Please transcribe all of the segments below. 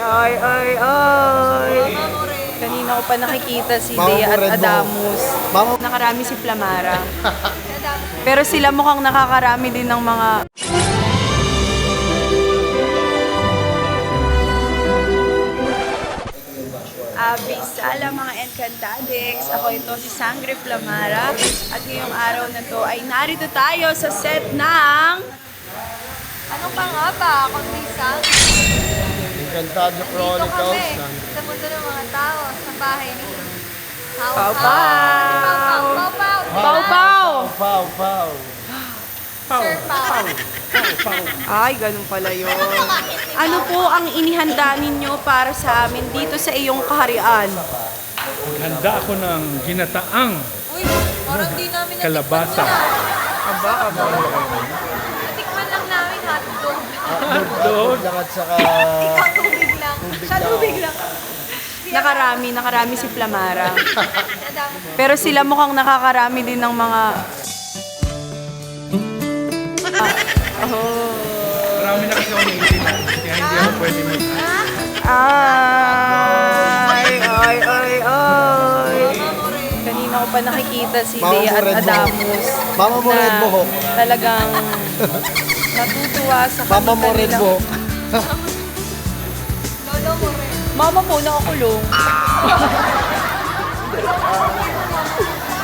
ay. Kanina ko pa nakikita si Dea at Adamus. Nakarami si Flamara. Pero sila mukhang nakakarami din ng mga... Abisala mga Encantadix. Ako ito si Sangre Flamara. At ngayong araw na to ay narito tayo sa set ng... Ano pa nga ba? Kundi Sangre. Encantado Dito Chronicles. kami, sa mundo ng mga tao, sa bahay ni Pau Pau! Pau Pau! Pau, pau. Sir Pau. Ay, ganun pala yun. Ano po ang inihanda ninyo para sa amin dito sa iyong kaharian? Handa ako ng ginataang Uy, parang di namin kalabasa. Aba. natikman lang namin hotdog. Dog. Lakad saka... Tubig lang. Siya tubig lang. Nakarami si Flamara. Nadami. Pero sila mukhang nakakarami din ng mga... Marami na kasi ako naiilan. Kaya hindi ako pwede mag... Ay. Kanina ko pa nakikita si Mama Dea mo at red Adamus. Mama mo red buhok. Talagang natutuwa sa Mama mo red kanilang- buhok. Lolo mo rin. Mama po, nakakulong.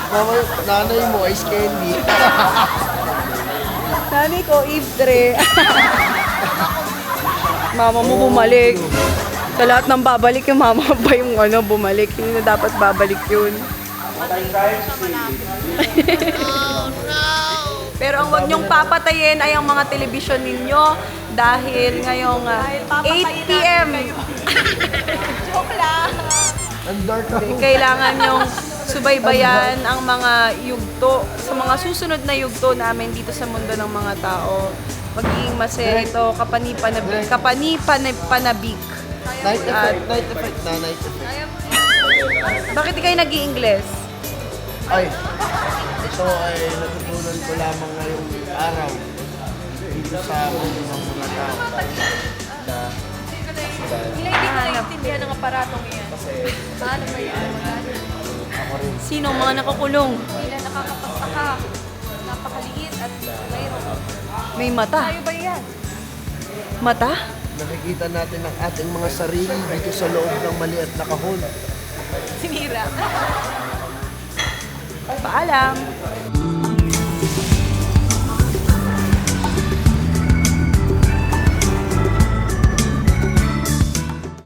Mama, nanay mo, ice candy. Sabi ko, Idre. Mama mo bumalik. Sa lahat ng babalik, yung mama ba yung bumalik? Hindi na dapat babalik yun. Pero ang wag niyong papatayin ay ang mga telebisyon ninyo dahil ngayong 8 p.m. Joke lang. Ang dark na. Kailangan niyong subaybayan ang mga yugto sa mga susunod na yugto namin dito sa mundo ng mga tao. Magiging masaya ito, kapani-panabik. Night effect na, night effect. Kaya mo Bakit di kayo nag-i-Ingles? Ay, ito ay natutunan ko lamang ngayong araw dito sa mundo ng mga tao. Hindi ko naiintindihan ng aparatong yan. Paano ba yan? Sino ang mga nakukulong? Hindi na nakakapagtaka. Napakaliit at mayroon. May mata. Tayo ba yan? Mata? Nakikita natin ang ating mga sarili dito sa loob ng maliit na kahon. Sinira. Paalam.